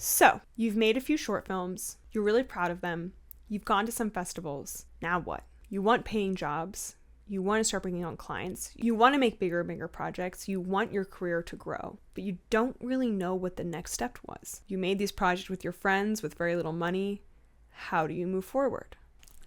So, you've made a few short films, you're really proud of them, you've gone to some festivals. Now what? You want paying jobs, you want to start bringing on clients, you want to make bigger and bigger projects, you want your career to grow, but you don't really know what the next step was. You made these projects with your friends with very little money. How do you move forward?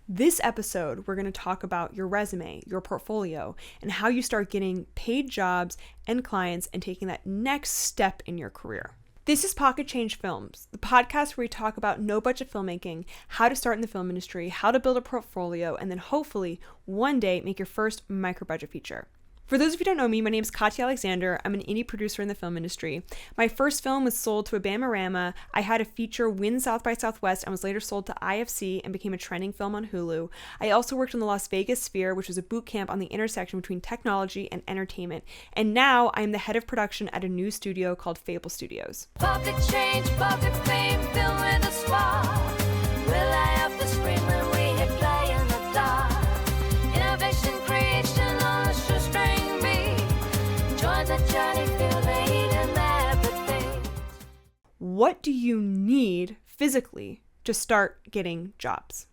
This episode, we're going to talk about your resume, your portfolio, and how you start getting paid jobs and clients and taking that next step in your career. This is Pocket Change Films, the podcast where we talk about no-budget filmmaking, how to start in the film industry, how to build a portfolio, and then hopefully one day make your first micro-budget feature. For those of you who don't know me, my name is Katya Alexander. I'm an indie producer in the film industry. My first film was sold to a Bamarama. I had a feature win South by Southwest and was later sold to IFC and became a trending film on Hulu. I also worked on the Las Vegas Sphere, which was a boot camp on the intersection between technology and entertainment. And now I'm the head of production at a new studio called Fable Studios. Pocket change, pocket fame, film with a spark. We'll light up the screen when we hit play in the dark. Innovation, creation on a shoestring beat. Join the journey, feel the heat and everything. What do you need physically to start getting jobs?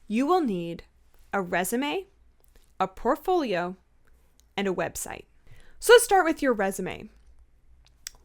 You will need a resume, a portfolio, and a website. So let's start with your resume.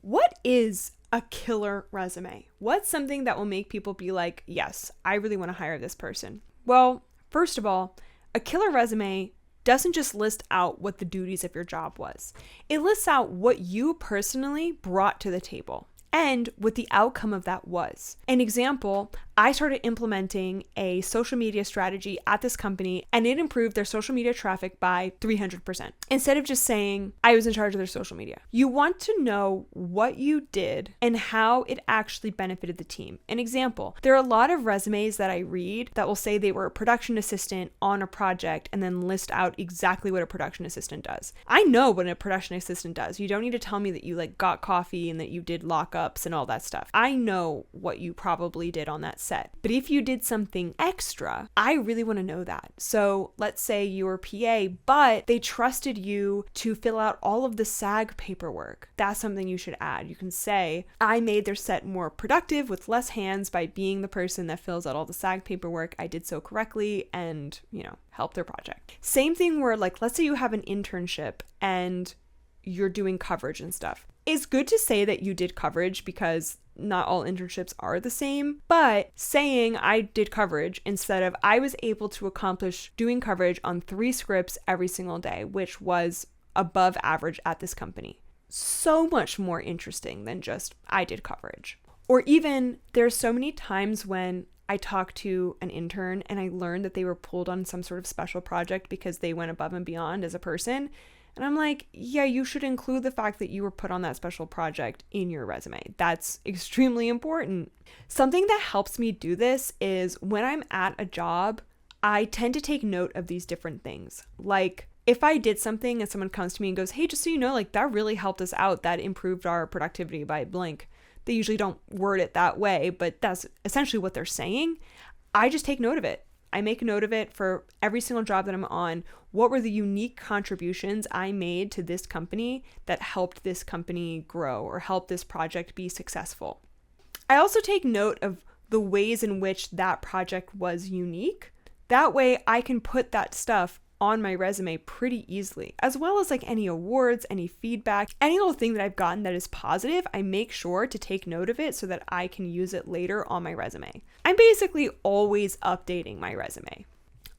What is a killer resume? What's something that will make people be like, yes, I really want to hire this person? Well, first of all, a killer resume doesn't just list out what the duties of your job was. It lists out what you personally brought to the table and what the outcome of that was. An example, I started implementing a social media strategy at this company and it improved their social media traffic by 300%. Instead of just saying, I was in charge of their social media. You want to know what you did and how it actually benefited the team. An example, there are a lot of resumes that I read that will say they were a production assistant on a project and then list out exactly what a production assistant does. I know what a production assistant does. You don't need to tell me that you got coffee and that you did lockups and all that stuff. I know what you probably did on that set. But if you did something extra, I really want to know that. So let's say you were PA, but they trusted you to fill out all of the SAG paperwork. That's something you should add. You can say, I made their set more productive with less hands by being the person that fills out all the SAG paperwork. I did so correctly and, help their project. Same thing where let's say you have an internship and you're doing coverage and stuff. It's good to say that you did coverage because not all internships are the same, but saying I did coverage instead of I was able to accomplish doing coverage on 3 scripts every single day, which was above average at this company. So much more interesting than just I did coverage. Or even there's so many times when I talked to an intern and I learned that they were pulled on some sort of special project because they went above and beyond as a person. And I'm like, yeah, you should include the fact that you were put on that special project in your resume. That's extremely important. Something that helps me do this is when I'm at a job, I tend to take note of these different things. Like if I did something and someone comes to me and goes, hey, just so you know, that really helped us out. That improved our productivity by blank. They usually don't word it that way, but that's essentially what they're saying. I just take note of it. I make a note of it for every single job that I'm on. What were the unique contributions I made to this company that helped this company grow or helped this project be successful? I also take note of the ways in which that project was unique. That way I can put that stuff on my resume pretty easily, as well as any awards, any feedback, any little thing that I've gotten that is positive. I make sure to take note of it so that I can use it later on my resume. I'm basically always updating my resume.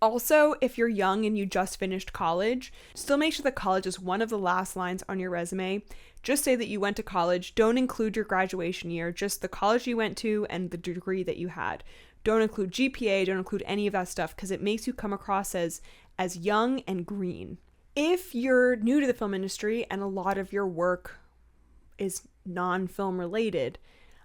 Also, if you're young and you just finished college, still make sure that college is one of the last lines on your resume. Just say that you went to college. Don't include your graduation year, just the college you went to and the degree that you had. Don't include GPA, don't include any of that stuff because it makes you come across as young and green. If you're new to the film industry and a lot of your work is non-film related,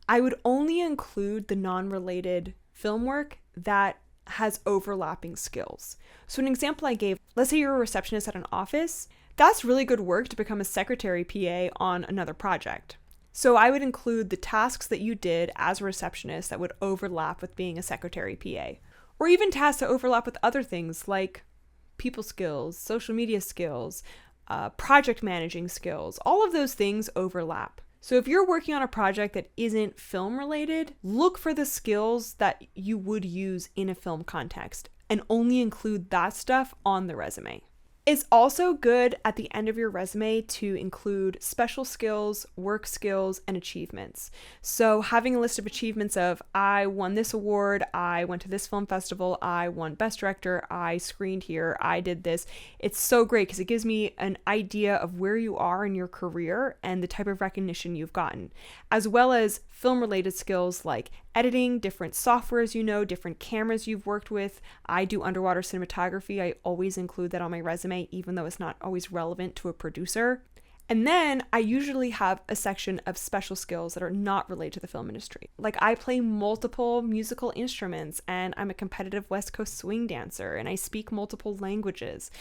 I would only include the non-related film work that has overlapping skills. So an example I gave, let's say you're a receptionist at an office, that's really good work to become a secretary PA on another project. So I would include the tasks that you did as a receptionist that would overlap with being a secretary PA, or even tasks that overlap with other things like people skills, social media skills, project managing skills. All of those things overlap. So if you're working on a project that isn't film related, look for the skills that you would use in a film context and only include that stuff on the resume. It's also good at the end of your resume to include special skills, work skills, and achievements. So having a list of achievements of, I won this award, I went to this film festival, I won Best Director, I screened here, I did this. It's so great because it gives me an idea of where you are in your career and the type of recognition you've gotten, as well as film-related skills like editing, different softwares different cameras you've worked with. I do underwater cinematography. I always include that on my resume, even though it's not always relevant to a producer. And then I usually have a section of special skills that are not related to the film industry. Like I play multiple musical instruments and I'm a competitive West Coast swing dancer and I speak multiple languages.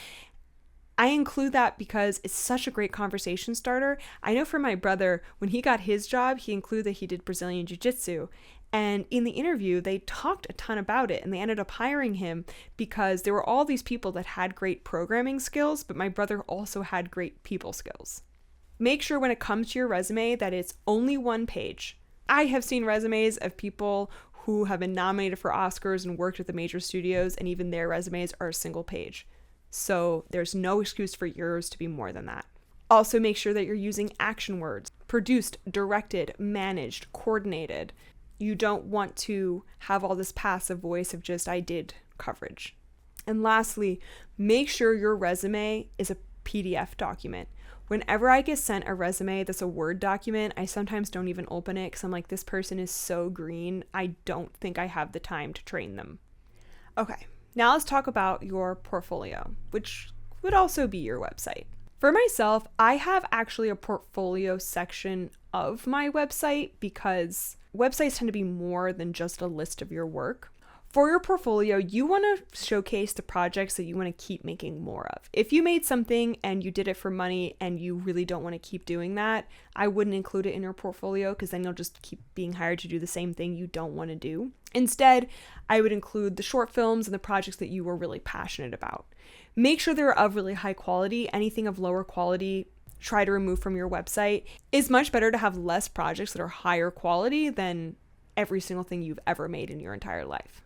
I include that because it's such a great conversation starter. I know for my brother, when he got his job, he included that he did Brazilian Jiu-Jitsu. And in the interview, they talked a ton about it and they ended up hiring him because there were all these people that had great programming skills, but my brother also had great people skills. Make sure when it comes to your resume that it's only one page. I have seen resumes of people who have been nominated for Oscars and worked with the major studios, and even their resumes are a single page. So there's no excuse for yours to be more than that. Also make sure that you're using action words: produced, directed, managed, coordinated. You don't want to have all this passive voice of just I did coverage. And lastly, make sure your resume is a PDF document. Whenever I get sent a resume that's a Word document, I sometimes don't even open it because I'm like, this person is so green. I don't think I have the time to train them. Okay. Now let's talk about your portfolio, which would also be your website. For myself, I have actually a portfolio section of my website because websites tend to be more than just a list of your work. For your portfolio, you want to showcase the projects that you want to keep making more of. If you made something and you did it for money and you really don't want to keep doing that, I wouldn't include it in your portfolio because then you'll just keep being hired to do the same thing you don't want to do. Instead, I would include the short films and the projects that you were really passionate about. Make sure they're of really high quality. Anything of lower quality, try to remove from your website. It's much better to have less projects that are higher quality than every single thing you've ever made in your entire life.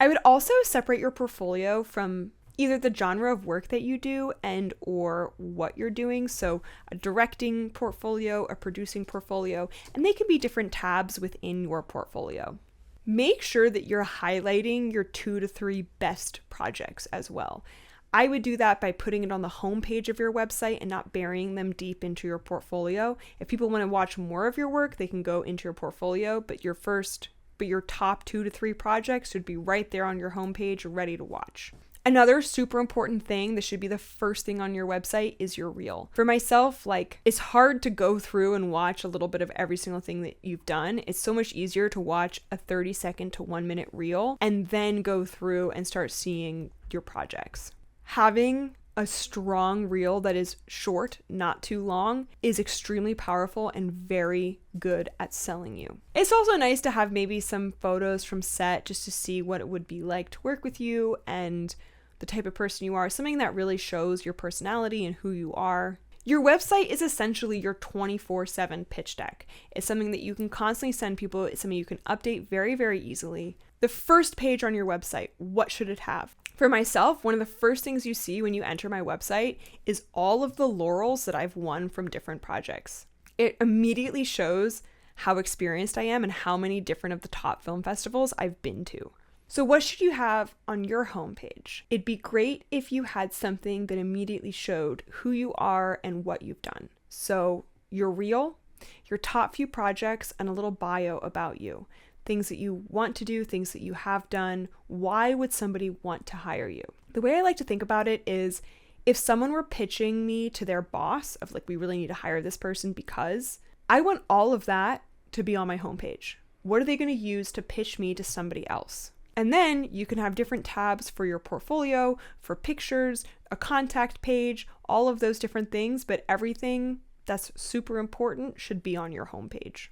I would also separate your portfolio from either the genre of work that you do and or what you're doing. So a directing portfolio, a producing portfolio, and they can be different tabs within your portfolio. Make sure that you're highlighting your 2 to 3 best projects as well. I would do that by putting it on the homepage of your website and not burying them deep into your portfolio. If people want to watch more of your work, they can go into your portfolio, but your top 2 to 3 projects should be right there on your homepage, ready to watch. Another super important thing that should be the first thing on your website is your reel. For myself, it's hard to go through and watch a little bit of every single thing that you've done. It's so much easier to watch a 30-second to 1-minute reel and then go through and start seeing your projects. Having a strong reel that is short, not too long, is extremely powerful and very good at selling you. It's also nice to have maybe some photos from set just to see what it would be like to work with you and the type of person you are, something that really shows your personality and who you are. Your website is essentially your 24/7 pitch deck. It's something that you can constantly send people. It's something you can update very, very easily. The first page on your website, what should it have? For myself, one of the first things you see when you enter my website is all of the laurels that I've won from different projects. It immediately shows how experienced I am and how many different of the top film festivals I've been to. So what should you have on your homepage? It'd be great if you had something that immediately showed who you are and what you've done. So your reel, your top few projects, and a little bio about you. Things that you want to do, things that you have done. Why would somebody want to hire you? The way I like to think about it is if someone were pitching me to their boss of we really need to hire this person because, I want all of that to be on my homepage. What are they going to use to pitch me to somebody else? And then you can have different tabs for your portfolio, for pictures, a contact page, all of those different things, but everything that's super important should be on your homepage.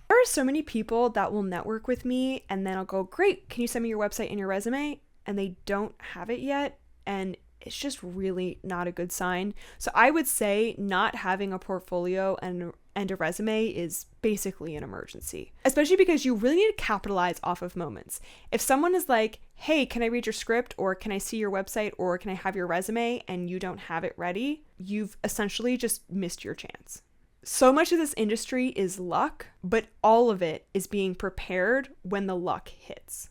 There are so many people that will network with me and then I'll go, great, can you send me your website and your resume? And they don't have it yet. And it's just really not a good sign. So I would say not having a portfolio and and a resume is basically an emergency, especially because you really need to capitalize off of moments. If someone is like, hey, can I read your script, or can I see your website, or can I have your resume, and you don't have it ready, you've essentially just missed your chance. So much of this industry is luck, but all of it is being prepared when the luck hits.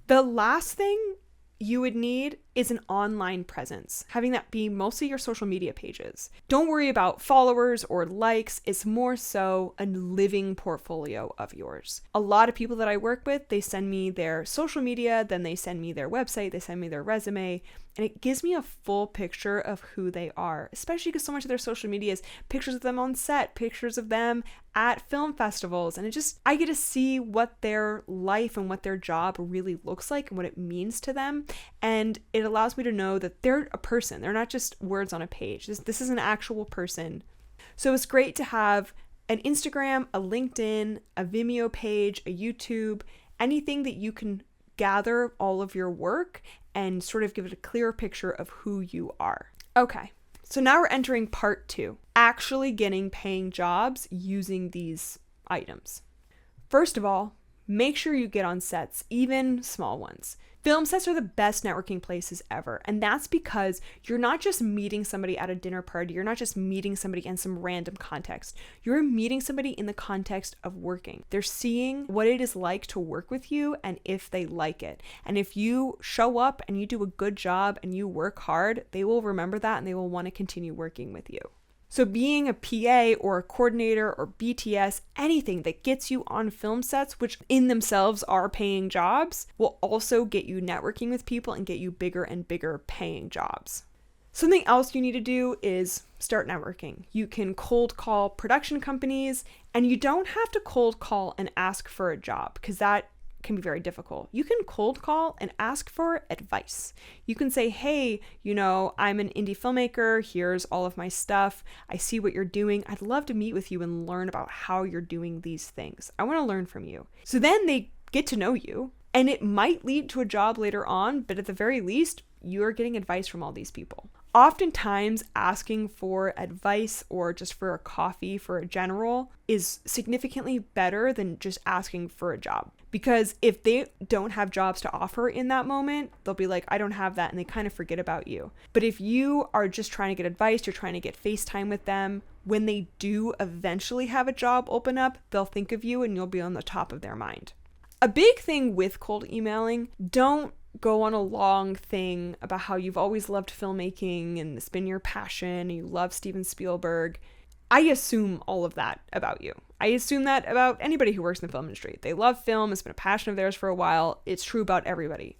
The last thing you would need is an online presence, having that be mostly your social media pages. Don't worry about followers or likes. It's more so a living portfolio of yours. A lot of people that I work with, they send me their social media, then they send me their website, they send me their resume, and it gives me a full picture of who they are, especially because so much of their social media is pictures of them on set, pictures of them at film festivals, and I get to see what their life and what their job really looks like and what it means to them, and it allows me to know that they're a person. They're not just words on a page. This is an actual person. So it's great to have an Instagram, a LinkedIn, a Vimeo page, a YouTube, anything that you can gather all of your work and sort of give it a clear picture of who you are. Okay, so now we're entering part 2, actually getting paying jobs using these items. First of all, make sure you get on sets, even small ones. Film sets are the best networking places ever, and that's because you're not just meeting somebody at a dinner party, you're not just meeting somebody in some random context, you're meeting somebody in the context of working. They're seeing what it is like to work with you and if they like it. And if you show up and you do a good job and you work hard, they will remember that and they will want to continue working with you. So being a PA or a coordinator or BTS, anything that gets you on film sets, which in themselves are paying jobs, will also get you networking with people and get you bigger and bigger paying jobs. Something else you need to do is start networking. You can cold call production companies, and you don't have to cold call and ask for a job because that can be very difficult. You can cold call and ask for advice. You can say, hey, I'm an indie filmmaker. Here's all of my stuff. I see what you're doing. I'd love to meet with you and learn about how you're doing these things. I want to learn from you. So then they get to know you, and it might lead to a job later on, but at the very least, you're getting advice from all these people. Oftentimes, asking for advice or just for a coffee for a general is significantly better than just asking for a job. Because if they don't have jobs to offer in that moment, they'll be like, I don't have that, and they kind of forget about you. But if you are just trying to get advice, you're trying to get FaceTime with them, when they do eventually have a job open up, they'll think of you and you'll be on the top of their mind. A big thing with cold emailing, don't go on a long thing about how you've always loved filmmaking and it's been your passion and you love Steven Spielberg. I assume all of that about you. I assume that about anybody who works in the film industry. They love film. It's been a passion of theirs for a while. It's true about everybody.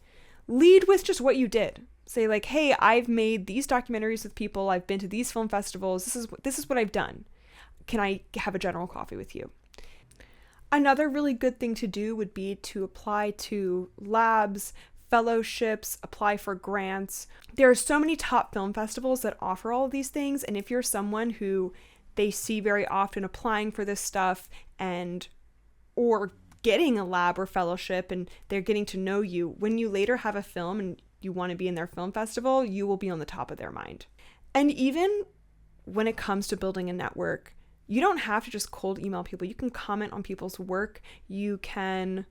Lead with just what you did. Say like, hey, I've made these documentaries with people. I've been to these film festivals. This is what I've done. Can I have a general coffee with you? Another really good thing to do would be to apply to labs, fellowships, apply for grants. There are so many top film festivals that offer all of these things. And if you're someone who they see very often applying for this stuff or getting a lab or fellowship and they're getting to know you, when you later have a film and you want to be in their film festival, you will be on the top of their mind. And even when it comes to building a network, you don't have to just cold email people. You can comment on people's work. You can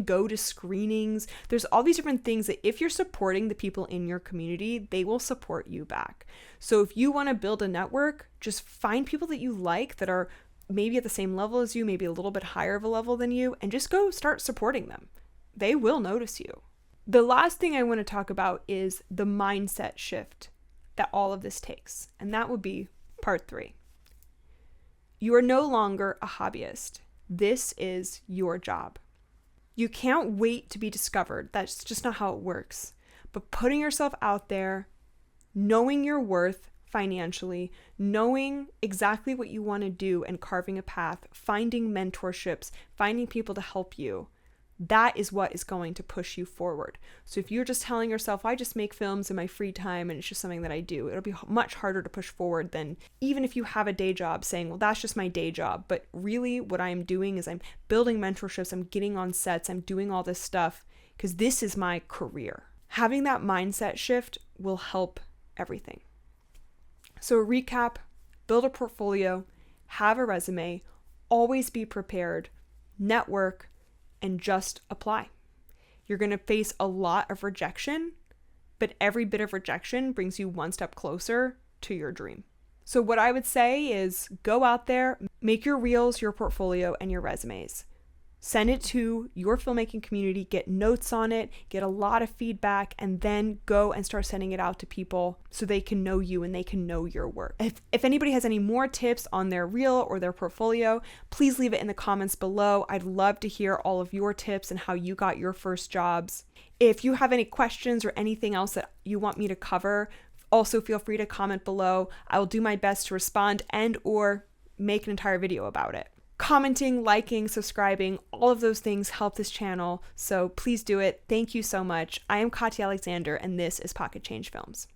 go to screenings. There's all these different things that if you're supporting the people in your community, they will support you back. So if you want to build a network, just find people that you like that are maybe at the same level as you, maybe a little bit higher of a level than you, and just go start supporting them. They will notice you. The last thing I want to talk about is the mindset shift that all of this takes, and that would be part 3. You are no longer a hobbyist. This is your job. You can't wait to be discovered. That's just not how it works. But putting yourself out there, knowing your worth financially, knowing exactly what you want to do and carving a path, finding mentorships, finding people to help you, that is what is going to push you forward. So if you're just telling yourself, I just make films in my free time and it's just something that I do, it'll be much harder to push forward than even if you have a day job saying, well, that's just my day job. But really what I'm doing is I'm building mentorships, I'm getting on sets, I'm doing all this stuff because this is my career. Having that mindset shift will help everything. So a recap, build a portfolio, have a resume, always be prepared, network, and just apply. You're going to face a lot of rejection, but every bit of rejection brings you one step closer to your dream. So what I would say is go out there, make your reels, your portfolio, and your resumes. Send it to your filmmaking community, get notes on it, get a lot of feedback, and then go and start sending it out to people so they can know you and they can know your work. If anybody has any more tips on their reel or their portfolio, please leave it in the comments below. I'd love to hear all of your tips and how you got your first jobs. If you have any questions or anything else that you want me to cover, also feel free to comment below. I will do my best to respond and or make an entire video about it. Commenting, liking, subscribing, all of those things help this channel, so please do it. Thank you so much. I am Katya Alexander, and this is Pocket Change Films.